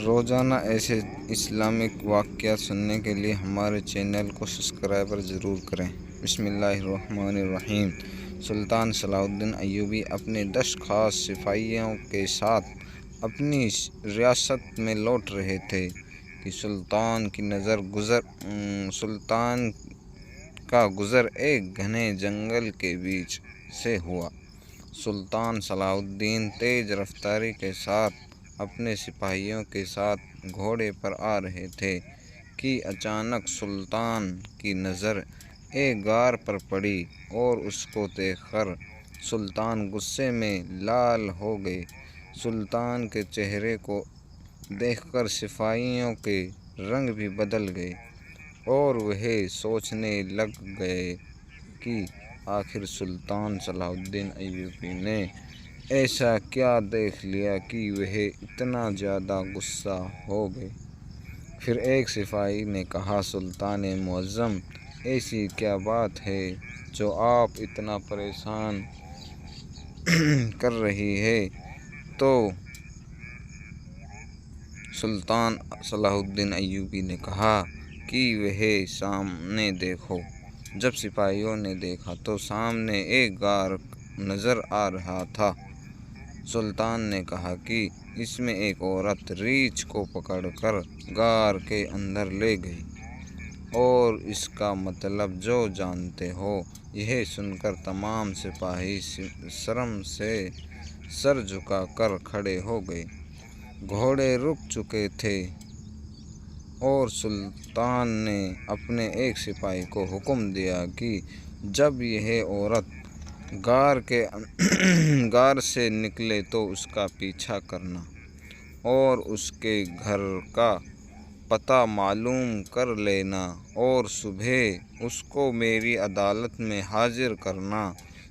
روزانہ ایسے اسلامک واقعات سننے کے لیے ہمارے چینل کو سبسکرائب ضرور کریں۔ بسم اللہ الرحمن الرحیم۔ سلطان صلاح الدین ایوبی اپنے 10 خاص سپاہیوں کے ساتھ اپنی ریاست میں لوٹ رہے تھے کہ سلطان کا گزر ایک گھنے جنگل کے بیچ سے ہوا۔ سلطان صلاح الدین تیز رفتاری کے ساتھ اپنے سپاہیوں کے ساتھ گھوڑے پر آ رہے تھے کہ اچانک سلطان کی نظر ایک غار پر پڑی اور اس کو دیکھ کر سلطان غصے میں لال ہو گئے۔ سلطان کے چہرے کو دیکھ کر سپاہیوں کے رنگ بھی بدل گئے اور وہ سوچنے لگ گئے کہ آخر سلطان صلاح الدین ایوبی نے ایسا کیا دیکھ لیا کہ وہ اتنا زیادہ غصہ ہو گئے۔ پھر ایک سپاہی نے کہا، سلطان معظم، ایسی کیا بات ہے جو آپ اتنا پریشان کر رہی ہے؟ تو سلطان صلاح الدین ایوبی نے کہا کہ وہ سامنے دیکھو۔ جب سپاہیوں نے دیکھا تو سامنے ایک غار نظر آ رہا تھا۔ سلطان نے کہا کہ اس میں ایک عورت ریچھ کو پکڑ کر غار کے اندر لے گئی اور اس کا مطلب جو جانتے ہو۔ یہ سن کر تمام سپاہی شرم سے سر جھکا کر کھڑے ہو گئے۔ گھوڑے رک چکے تھے اور سلطان نے اپنے ایک سپاہی کو حکم دیا کہ جب یہ عورت غار سے نکلے تو اس کا پیچھا کرنا اور اس کے گھر کا پتہ معلوم کر لینا اور صبح اس کو میری عدالت میں حاضر کرنا۔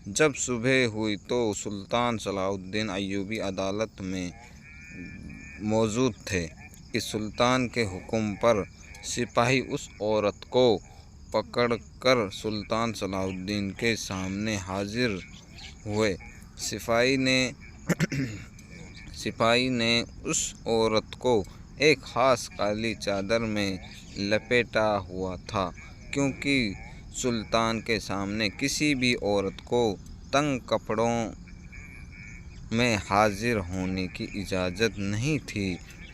جب صبح ہوئی تو سلطان صلاح الدین ایوبی عدالت میں موجود تھے کہ سلطان کے حکم پر سپاہی اس عورت کو پکڑ کر سلطان صلاح الدین کے سامنے حاضر ہوئے۔ سپاہی نے اس عورت کو ایک خاص کالی چادر میں لپیٹا ہوا تھا، کیونکہ سلطان کے سامنے کسی بھی عورت کو تنگ کپڑوں میں حاضر ہونے کی اجازت نہیں تھی۔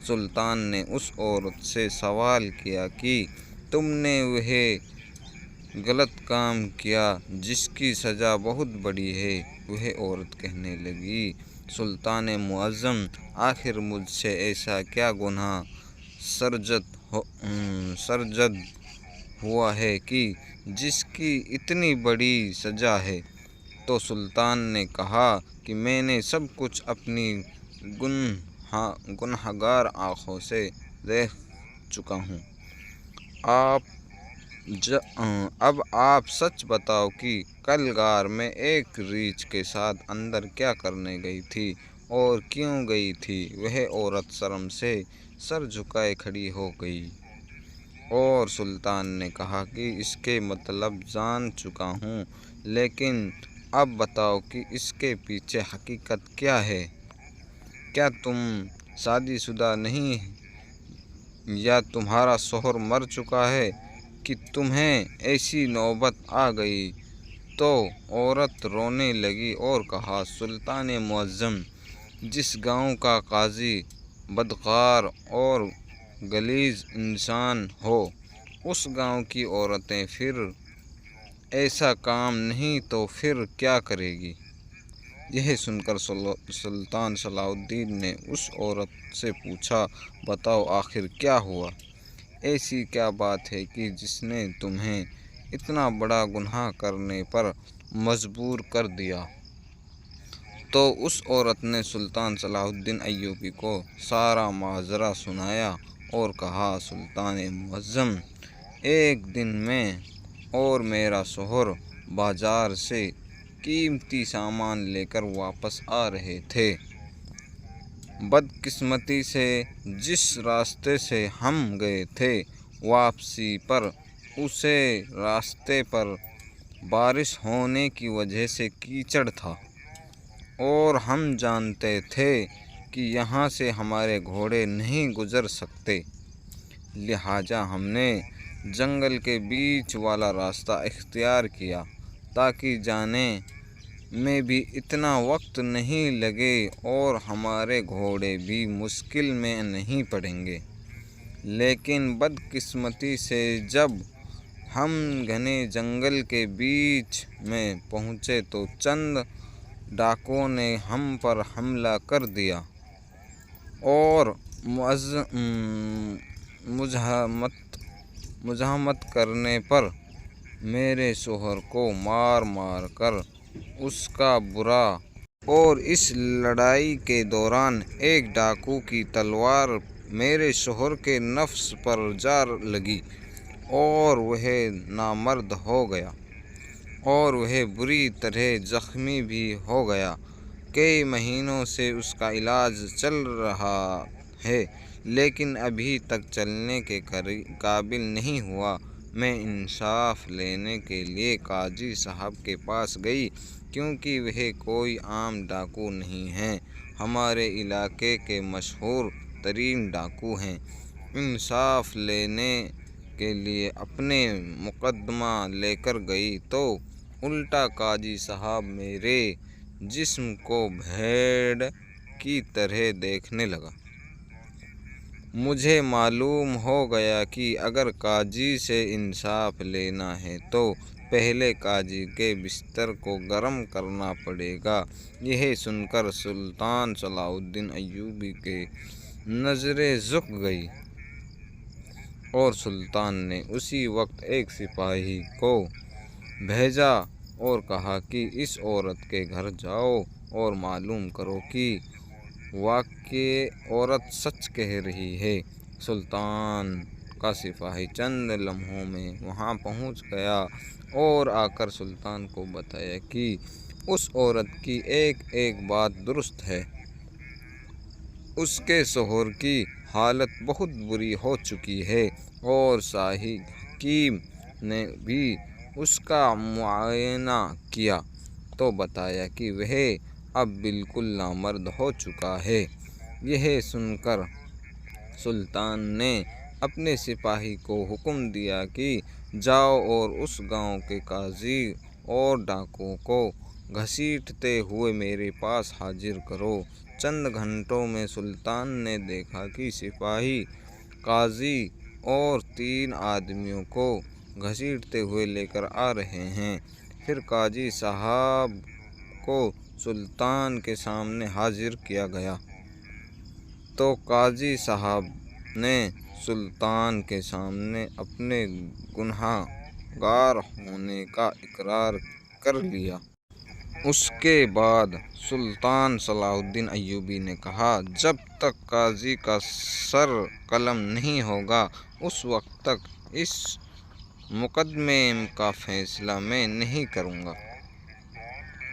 سلطان نے اس عورت سے سوال کیا کہ تم نے وہ غلط کام کیا جس کی سزا بہت بڑی ہے۔ وہ عورت کہنے لگی، سلطان معظم، آخر مجھ سے ایسا کیا گناہ سرزد ہوا ہے کہ جس کی اتنی بڑی سزا ہے؟ تو سلطان نے کہا کہ میں نے سب کچھ اپنی گنہگار آنکھوں سے دیکھ چکا ہوں۔ اب آپ سچ بتاؤ کہ کل غار میں ایک ریچھ کے ساتھ اندر کیا کرنے گئی تھی اور کیوں گئی تھی؟ وہ عورت شرم سے سر جھکائے کھڑی ہو گئی اور سلطان نے کہا کہ اس کے مطلب جان چکا ہوں، لیکن اب بتاؤ کہ اس کے پیچھے حقیقت کیا ہے؟ کیا تم شادی شدہ نہیں یا تمہارا شوہر مر چکا ہے کہ تمہیں ایسی نوبت آ گئی؟ تو عورت رونے لگی اور کہا، سلطان معظم، جس گاؤں کا قاضی بدکار اور غلیظ انسان ہو، اس گاؤں کی عورتیں پھر ایسا کام نہیں تو پھر کیا کریں گی؟ یہ سن کر سلطان صلاح الدین نے اس عورت سے پوچھا، بتاؤ آخر کیا ہوا؟ ایسی کیا بات ہے کہ جس نے تمہیں اتنا بڑا گناہ کرنے پر مجبور کر دیا؟ تو اس عورت نے سلطان صلاح الدین ایوبی کو سارا ماجرا سنایا اور کہا، سلطان معظم، ایک دن میں اور میرا شوہر بازار سے قیمتی سامان لے کر واپس آ رہے تھے۔ بدقسمتی سے جس راستے سے ہم گئے تھے، واپسی پر اسی راستے پر بارش ہونے کی وجہ سے کیچڑ تھا اور ہم جانتے تھے کہ یہاں سے ہمارے گھوڑے نہیں گزر سکتے، لہٰذا ہم نے جنگل کے بیچ والا راستہ اختیار کیا تاکہ جانے میں بھی اتنا وقت نہیں لگے اور ہمارے گھوڑے بھی مشکل میں نہیں پڑیں گے۔ لیکن بدقسمتی سے جب ہم گھنے جنگل کے بیچ میں پہنچے تو چند ڈاکوؤں نے ہم پر حملہ کر دیا اور مزاحمت کرنے پر میرے شوہر کو مار مار کر اس کا برا، اور اس لڑائی کے دوران ایک ڈاکو کی تلوار میرے شوہر کے نفس پر جا لگی اور وہ نامرد ہو گیا اور وہ بری طرح زخمی بھی ہو گیا۔ کئی مہینوں سے اس کا علاج چل رہا ہے لیکن ابھی تک چلنے کے قابل نہیں ہوا۔ میں انصاف لینے کے لیے قاضی صاحب کے پاس گئی کیونکہ وہ کوئی عام ڈاکو نہیں ہیں، ہمارے علاقے کے مشہور ترین ڈاکو ہیں۔ انصاف لینے کے لیے اپنے مقدمہ لے کر گئی تو الٹا قاضی صاحب میرے جسم کو بھیڑ کی طرح دیکھنے لگا۔ مجھے معلوم ہو گیا کہ اگر قاضی سے انصاف لینا ہے تو پہلے قاضی کے بستر کو گرم کرنا پڑے گا۔ یہ سن کر سلطان صلاح الدین ایوبی کی نظریں جھک گئیں اور سلطان نے اسی وقت ایک سپاہی کو بھیجا اور کہا کہ اس عورت کے گھر جاؤ اور معلوم کرو کہ واقعی عورت سچ کہہ رہی ہے۔ سلطان کا سپاہی چند لمحوں میں وہاں پہنچ گیا اور آ کر سلطان کو بتایا کہ اس عورت کی ایک ایک بات درست ہے، اس کے شوہر کی حالت بہت بری ہو چکی ہے اور شاہی حکیم نے بھی اس کا معائنہ کیا تو بتایا کہ وہ اب بالکل نامرد ہو چکا ہے۔ یہ سن کر سلطان نے اپنے سپاہی کو حکم دیا کہ جاؤ اور اس گاؤں کے قاضی اور ڈاکوؤں کو گھسیٹتے ہوئے میرے پاس حاضر کرو۔ چند گھنٹوں میں سلطان نے دیکھا کہ سپاہی قاضی اور 3 آدمیوں کو گھسیٹتے ہوئے لے کر آ رہے ہیں۔ پھر قاضی صاحب کو سلطان کے سامنے حاضر کیا گیا تو قاضی صاحب نے سلطان کے سامنے اپنے گنہگار ہونے کا اقرار کر لیا۔ اس کے بعد سلطان صلاح الدین ایوبی نے کہا، جب تک قاضی کا سر قلم نہیں ہوگا اس وقت تک اس مقدمے کا فیصلہ میں نہیں کروں گا۔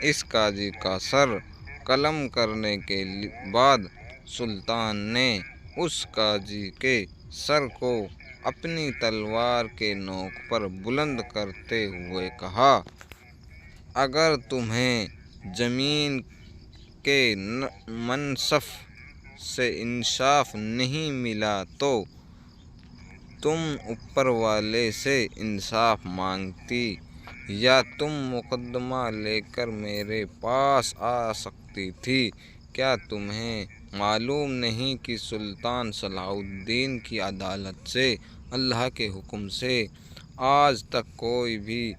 اس قاضی کا سر قلم کرنے کے بعد سلطان نے اس قاضی کے سر کو اپنی تلوار کے نوک پر بلند کرتے ہوئے کہا، اگر تمہیں زمین کے منصف سے انصاف نہیں ملا تو تم اوپر والے سے انصاف مانگتی یا تم مقدمہ لے کر میرے پاس آ سکتی تھی۔ کیا تمہیں معلوم نہیں کہ سلطان صلاح الدین کی عدالت سے، اللہ کے حکم سے آج تک کوئی بھی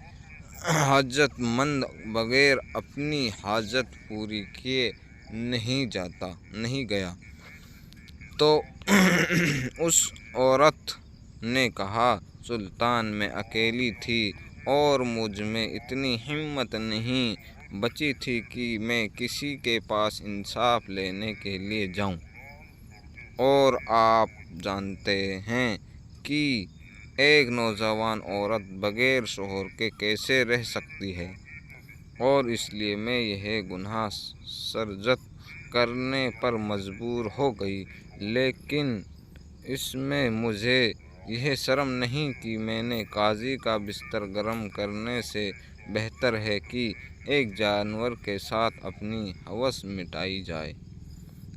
حاجت مند بغیر اپنی حاجت پوری کیے نہیں گیا؟ تو اس عورت نے کہا، سلطان میں اکیلی تھی اور مجھ میں اتنی ہمت نہیں بچی تھی کہ میں کسی کے پاس انصاف لینے کے لیے جاؤں، اور آپ جانتے ہیں کہ ایک نوجوان عورت بغیر شوہر کے کیسے رہ سکتی ہے، اور اس لیے میں یہ گناہ سرزد کرنے پر مجبور ہو گئی۔ لیکن اس میں مجھے یہ شرم نہیں کہ میں نے قاضی کا بستر گرم کرنے سے بہتر ہے کہ ایک جانور کے ساتھ اپنی ہوس مٹائی جائے۔